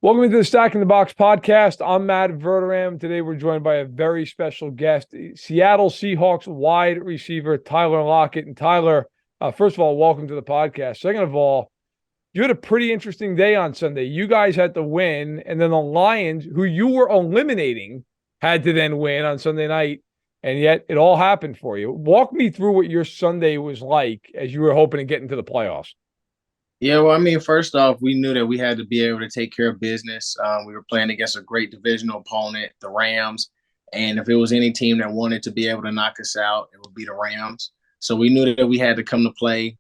Welcome to the Stack in the Box podcast. I'm Matt Verderame. Today we're joined by a very special guest, Seattle Seahawks wide receiver Tyler Lockett. And Tyler, first of all, welcome to the podcast. Second of all, you had a pretty interesting day on Sunday. You guys had to win, and then the Lions, who you were eliminating, had to then win on Sunday night, and yet it all happened for you. Walk me through what your Sunday was like as you were hoping to get into the playoffs. Yeah, well, I mean, first off, we knew that we had to be able to take care of business. We were playing against a great divisional opponent, the Rams. And if it was any team that wanted to be able to knock us out, it would be the Rams. So we knew that we had to come to play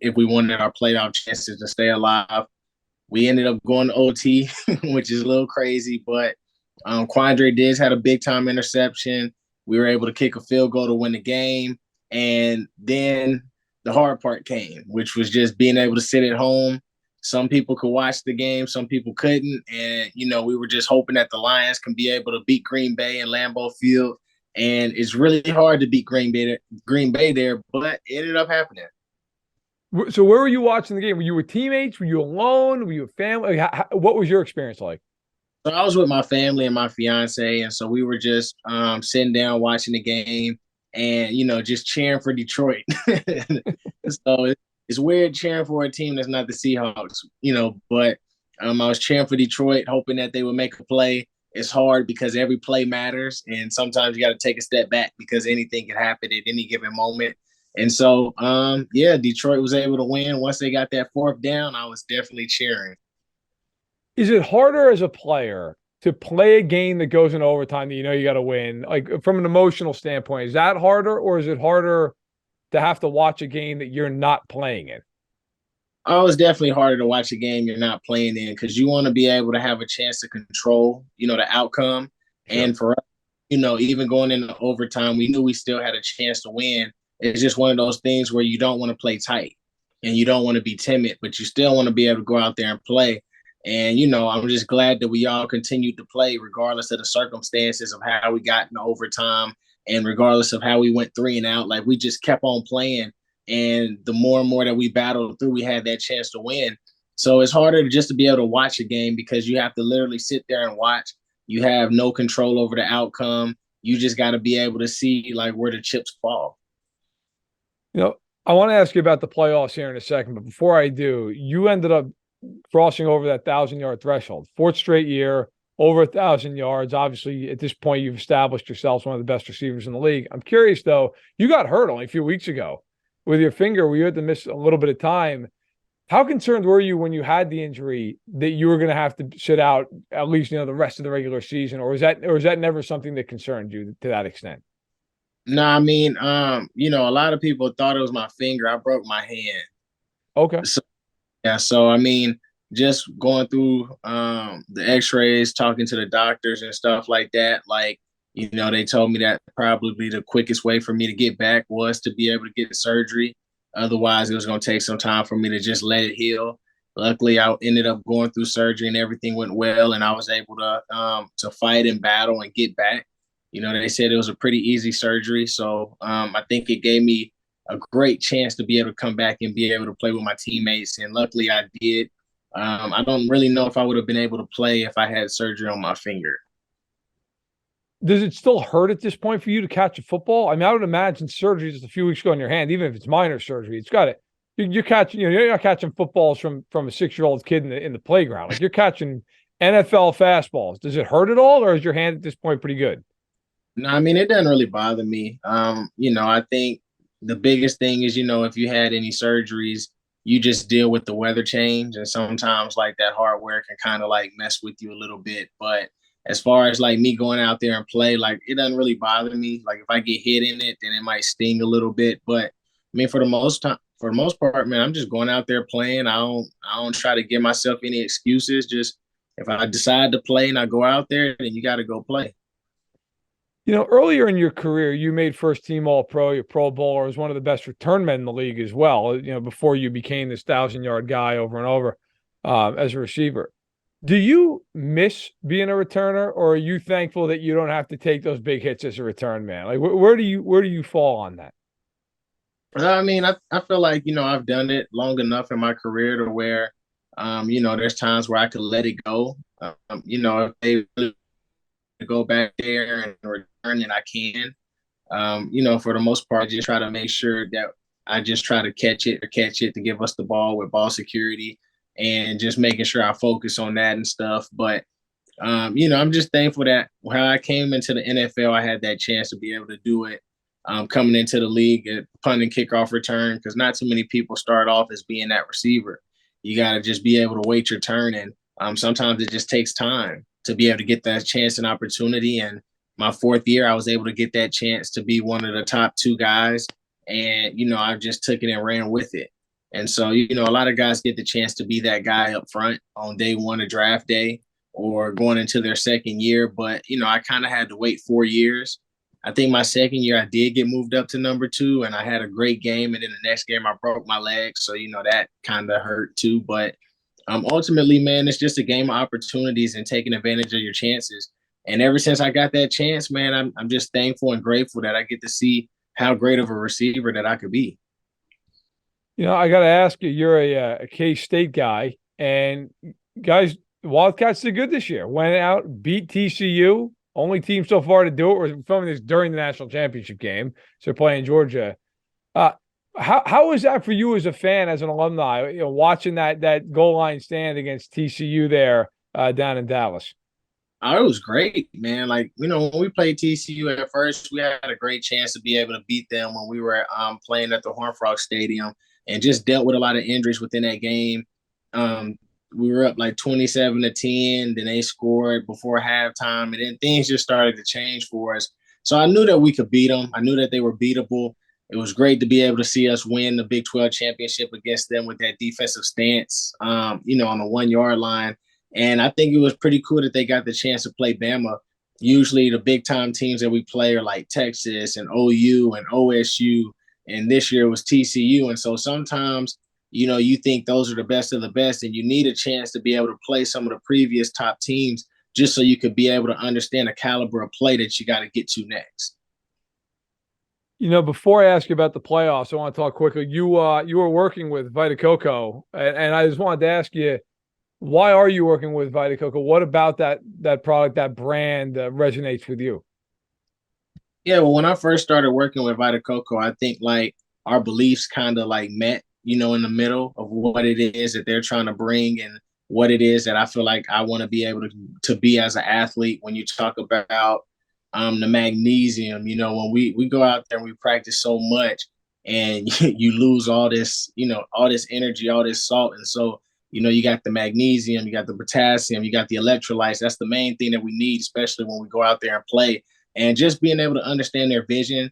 if we wanted our playoff chances to stay alive. We ended up going to OT, which is a little crazy, but Quandre Diggs had a big time interception. We were able to kick a field goal to win the game. And then the hard part came, which was just being able to sit at home. Some people could watch the game, some people couldn't. And, we were just hoping that the Lions can be able to beat Green Bay in Lambeau Field. And it's really hard to beat Green Bay there, but it ended up happening. So where were you watching the game? Were you with teammates? Were you alone? Were you a family? What was your experience like? So I was with my family and my fiance, and so we were just sitting down watching the game and, just cheering for Detroit. So it's weird cheering for a team that's not the Seahawks, but I was cheering for Detroit, hoping that they would make a play. It's hard because every play matters, and sometimes you got to take a step back because anything can happen at any given moment. And so, Detroit was able to win. Once they got that fourth down, I was definitely cheering. Is it harder as a player to play a game that goes in overtime that you got to win? Like from an emotional standpoint, is that harder, or is it harder to have to watch a game that you're not playing in? Oh, it's definitely harder to watch a game you're not playing in because you want to be able to have a chance to control, the outcome. Sure. And for us, even going into overtime, we knew we still had a chance to win. It's just one of those things where you don't want to play tight and you don't want to be timid, but you still want to be able to go out there and play. And, I'm just glad that we all continued to play regardless of the circumstances of how we got in overtime and regardless of how we went 3-and-out. Like, we just kept on playing. And the more and more that we battled through, we had that chance to win. So it's harder to be able to watch a game because you have to literally sit there and watch. You have no control over the outcome. You just got to be able to see, like, where the chips fall. I want to ask you about the playoffs here in a second, but before I do, you ended up crossing over that 1,000-yard threshold, fourth straight year, over 1,000 yards. Obviously, at this point, you've established yourself as one of the best receivers in the league. I'm curious, though, you got hurt only a few weeks ago with your finger where you had to miss a little bit of time. How concerned were you when you had the injury that you were going to have to sit out at least, the rest of the regular season, or is that never something that concerned you to that extent? No, I mean, a lot of people thought it was my finger. I broke my hand. Okay. So, yeah, so I mean, just going through the x-rays, talking to the doctors and stuff like that, like, they told me that probably the quickest way for me to get back was to be able to get surgery. Otherwise, it was going to take some time for me to just let it heal. Luckily, I ended up going through surgery and everything went well, and I was able to fight and battle and get back. They said it was a pretty easy surgery, so I think it gave me a great chance to be able to come back and be able to play with my teammates, and luckily I did. I don't really know if I would have been able to play if I had surgery on my finger. Does it still hurt at this point for you to catch a football? I mean, I would imagine surgery just a few weeks ago in your hand, even if it's minor surgery, it's got it. You're catching, you're not catching footballs from a 6-year-old kid in the playground. Like you're catching NFL fastballs. Does it hurt at all, or is your hand at this point pretty good? No, I mean, it doesn't really bother me. I think the biggest thing is, if you had any surgeries, you just deal with the weather change. And sometimes like that hardware can kind of like mess with you a little bit. But as far as like me going out there and play, like it doesn't really bother me. Like if I get hit in it, then it might sting a little bit. But I mean, for the most part, man, I'm just going out there playing. I don't try to give myself any excuses. Just if I decide to play and I go out there, then you got to go play. Earlier in your career, you made first team All Pro, you're Pro Bowler, was one of the best return men in the league as well. Before you became this 1,000-yard guy over and over as a receiver. Do you miss being a returner, or are you thankful that you don't have to take those big hits as a return man? Like, where do you fall on that? I mean, I feel like, I've done it long enough in my career to where There's times where I could let it go. If they really go back there and return, and I can. For the most part, I just try to make sure that I just try to catch it to give us the ball with ball security and just making sure I focus on that and stuff. But I'm just thankful that when I came into the NFL, I had that chance to be able to do it. Coming into the league at punt and kickoff return, because not too many people start off as being that receiver. You got to just be able to wait your turn, and sometimes it just takes time to be able to get that chance and opportunity. And my fourth year, I was able to get that chance to be one of the top two guys, and I just took it and ran with it. And so, a lot of guys get the chance to be that guy up front on day one of draft day or going into their second year. But, I kind of had to wait 4 years. I think my second year I did get moved up to number two and I had a great game. And then the next game I broke my leg. So, that kind of hurt too. But ultimately, man, it's just a game of opportunities and taking advantage of your chances. And ever since I got that chance, man, I'm just thankful and grateful that I get to see how great of a receiver that I could be. I got to ask you, you're a K-State guy, and guys, the Wildcats did good this year. Went out, beat TCU, only team so far to do it. We're filming this during the national championship game, so playing Georgia. Uh, how is that for you as a fan, as an alumni? Watching that goal line stand against TCU there down in Dallas. Oh, it was great, man. Like, when we played TCU at first, we had a great chance to be able to beat them when we were playing at the Horned Frog Stadium and just dealt with a lot of injuries within that game. Um, we were up like 27-10, then they scored before halftime, and then things just started to change for us. So I knew that we could beat them. I knew that they were beatable. It was great to be able to see us win the Big 12 championship against them with that defensive stance, on the 1 yard line. And I think it was pretty cool that they got the chance to play Bama. Usually the big time teams that we play are like Texas and OU and OSU. And this year it was TCU. And so sometimes, you think those are the best of the best, and you need a chance to be able to play some of the previous top teams just so you could be able to understand the caliber of play that you got to get to next. Before I ask you about the playoffs, I want to talk quickly. You were working with Vitacoco, and I just wanted to ask you, why are you working with Vitacoco? What about that product, that brand resonates with you? Yeah, well, when I first started working with Vitacoco, I think like our beliefs kind of like met, in the middle of what it is that they're trying to bring and what it is that I feel like I want to be able to be as an athlete. When you talk about the magnesium, when we go out there and we practice so much and you lose all this energy, all this salt. And so, you got the magnesium, you got the potassium, you got the electrolytes. That's the main thing that we need, especially when we go out there and play. And just being able to understand their vision,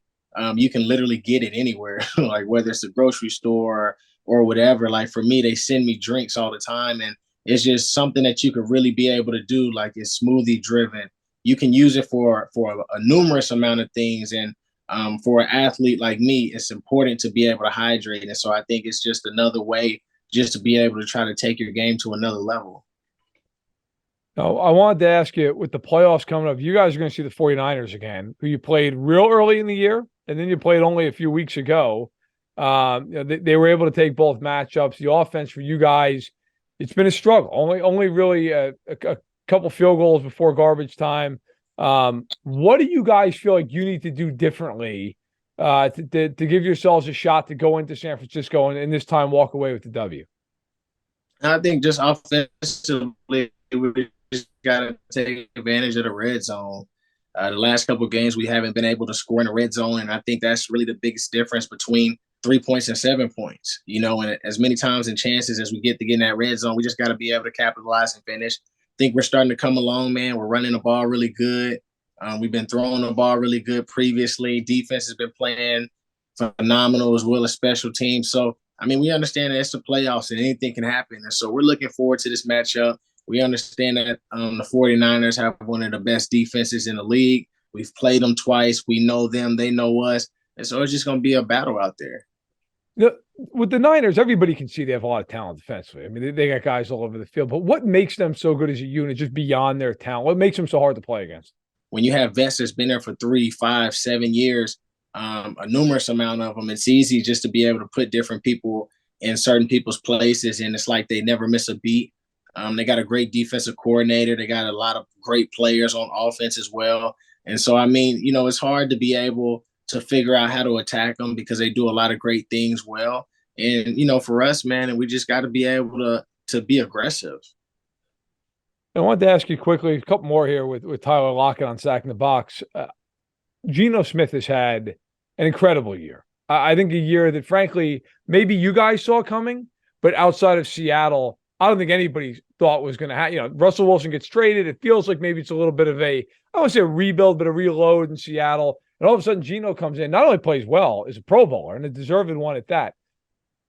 you can literally get it anywhere, like whether it's a grocery store or whatever. Like for me, they send me drinks all the time, and it's just something that you could really be able to do. Like it's smoothie driven. You can use it for a numerous amount of things, and for an athlete like me, it's important to be able to hydrate. And so I think it's just another way just to be able to try to take your game to another level. Now, I wanted to ask you, with the playoffs coming up, you guys are going to see the 49ers again, who you played real early in the year, and then you played only a few weeks ago. They were able to take both matchups. The offense for you guys, it's been a struggle. Only really a couple field goals before garbage time. What do you guys feel like you need to do differently to give yourselves a shot to go into San Francisco and this time walk away with the W? I think just offensively, we just got to take advantage of the red zone. The last couple of games, we haven't been able to score in the red zone, and I think that's really the biggest difference between 3 points and 7 points. And as many times and chances as we get to get in that red zone, we just got to be able to capitalize and finish. I think we're starting to come along, man. We're running the ball really good. We've been throwing the ball really good previously. Defense has been playing phenomenal as well as special teams. So, we understand that it's the playoffs and anything can happen. And so we're looking forward to this matchup. We understand that the 49ers have one of the best defenses in the league. We've played them twice. We know them. They know us. And so it's just going to be a battle out there. With the Niners, everybody can see they have a lot of talent defensively. They got guys all over the field. But what makes them so good as a unit, just beyond their talent? What makes them so hard to play against? When you have vets that's been there for 3, 5, 7 years, a numerous amount of them, it's easy just to be able to put different people in certain people's places, and it's like they never miss a beat. They got a great defensive coordinator. They got a lot of great players on offense as well. And so, I mean, it's hard to be able to figure out how to attack them because they do a lot of great things well. And, for us, man, and we just got to be able to be aggressive. I wanted to ask you quickly a couple more here with Tyler Lockett on Sack in the Box. Geno Smith has had an incredible year. I think a year that, frankly, maybe you guys saw coming, but outside of Seattle, I don't think anybody thought was going to happen. Russell Wilson gets traded. It feels like maybe it's a little bit of I won't say a rebuild, but a reload in Seattle. And all of a sudden, Geno comes in, not only plays well, is a Pro Bowler and a deserved one at that.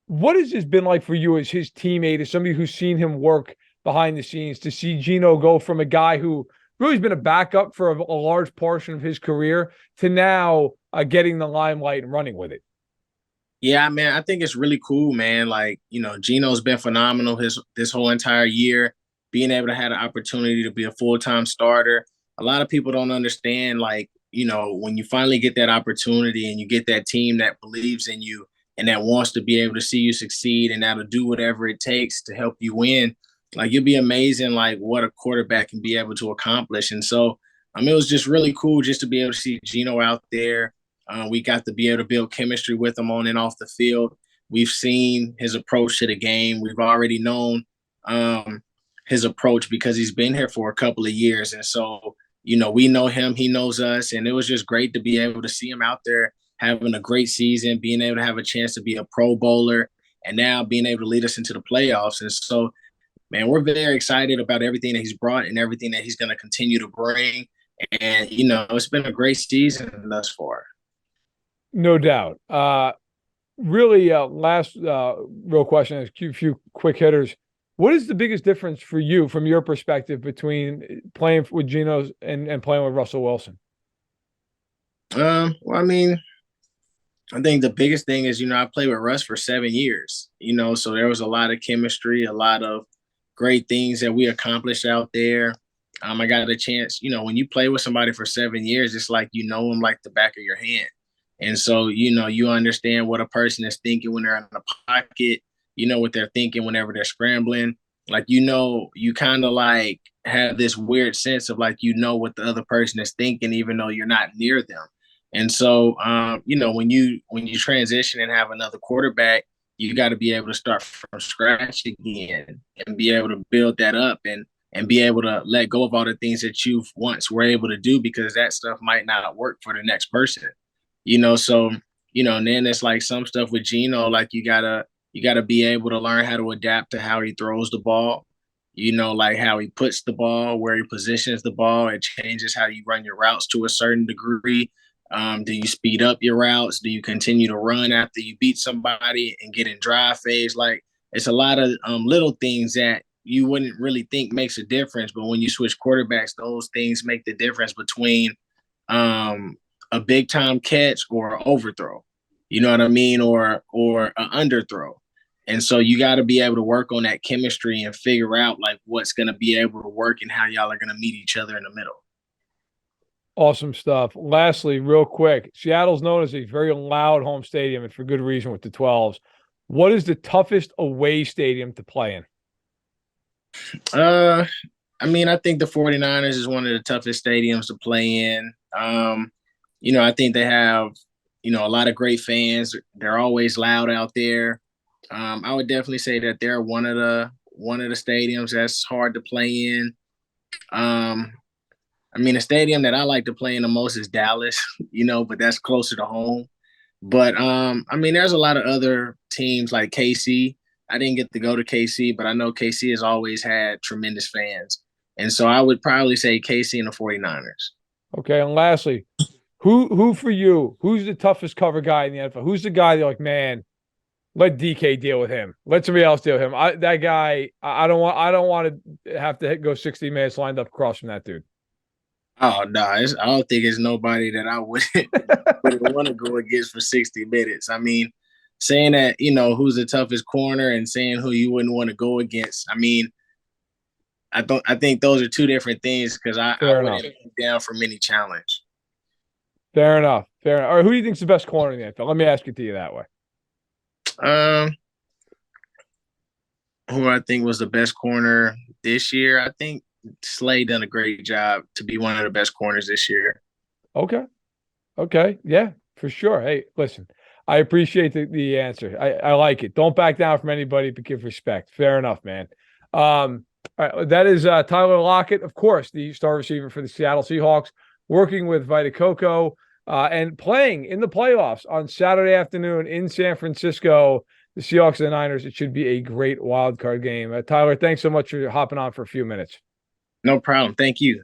What has this been like for you as his teammate, as somebody who's seen him work behind the scenes, to see Geno go from a guy who really has been a backup for a large portion of his career to now getting the limelight and running with it? Yeah, man, I think it's really cool, man. Like, Geno's been phenomenal this whole entire year, being able to have the opportunity to be a full-time starter. A lot of people don't understand, like, when you finally get that opportunity and you get that team that believes in you and that wants to be able to see you succeed and that'll do whatever it takes to help you win, like, you'll be amazing, like, what a quarterback can be able to accomplish. And so, it was just really cool just to be able to see Geno out there. We got to be able to build chemistry with him on and off the field. We've seen his approach to the game. We've already known his approach because he's been here for a couple of years. And so, we know him, he knows us. And it was just great to be able to see him out there having a great season, being able to have a chance to be a Pro Bowler, and now being able to lead us into the playoffs. And so, man, we're very excited about everything that he's brought and everything that he's going to continue to bring. And, it's been a great season thus far. No doubt. Really, last real question is a few quick hitters. What is the biggest difference for you, from your perspective, between playing with Geno and playing with Russell Wilson? Well, I mean, I think the biggest thing is, I played with Russ for 7 years, so there was a lot of chemistry, a lot of great things that we accomplished out there. I got a chance, when you play with somebody for 7 years, it's like you know them like the back of your hand. And so, you understand what a person is thinking when they're in the pocket, what they're thinking whenever they're scrambling. Like, you kind of like have this weird sense of like, what the other person is thinking, even though you're not near them. And so, when you transition and have another quarterback, you got to be able to start from scratch again and be able to build that up and be able to let go of all the things that you once were able to do, because that stuff might not work for the next person. So, and then it's like some stuff with Geno, like you gotta be able to learn how to adapt to how he throws the ball, like how he puts the ball, where he positions the ball. It changes how you run your routes to a certain degree. Do you speed up your routes? Do you continue to run after you beat somebody and get in drive phase? Like, it's a lot of little things that you wouldn't really think makes a difference, but when you switch quarterbacks, those things make the difference between a big time catch or an overthrow. You know what I mean? Or an underthrow. And so you got to be able to work on that chemistry and figure out like what's going to be able to work and how y'all are going to meet each other in the middle. Awesome stuff. Lastly, real quick, Seattle's known as a very loud home stadium, and for good reason with the 12s. What is the toughest away stadium to play in? I think the 49ers is one of the toughest stadiums to play in. I think they have, a lot of great fans. They're always loud out there. I would definitely say that they're one of the stadiums that's hard to play in. A stadium that I like to play in the most is Dallas, but that's closer to home. But there's a lot of other teams like KC. I didn't get to go to KC, but I know KC has always had tremendous fans. And so I would probably say KC and the 49ers. Okay, and lastly, who for you, who's the toughest cover guy in the NFL? Who's the guy you're like, man, let DK deal with him. Let somebody else deal with him. That guy, I don't want to have to go 60 minutes lined up across from that dude. Oh no, I don't think it's nobody that I wouldn't want to go against for 60 minutes. Saying that, who's the toughest corner and saying who you wouldn't want to go against. I think those are two different things, because I wouldn't be down for any challenge. Fair enough. All right, who do you think's the best corner in the NFL? Let me ask it to you that way. Who I think was the best corner this year, I think Slay done a great job to be one of the best corners this year. Okay. Okay. Yeah, for sure. Hey, listen, I appreciate the answer. I like it. Don't back down from anybody, but give respect. Fair enough, man. All right, that is Tyler Lockett, of course, the star receiver for the Seattle Seahawks, working with Vitacoco and playing in the playoffs on Saturday afternoon in San Francisco. The Seahawks and the Niners. It should be a great wild card game. Tyler, thanks so much for hopping on for a few minutes. No problem. Thank you.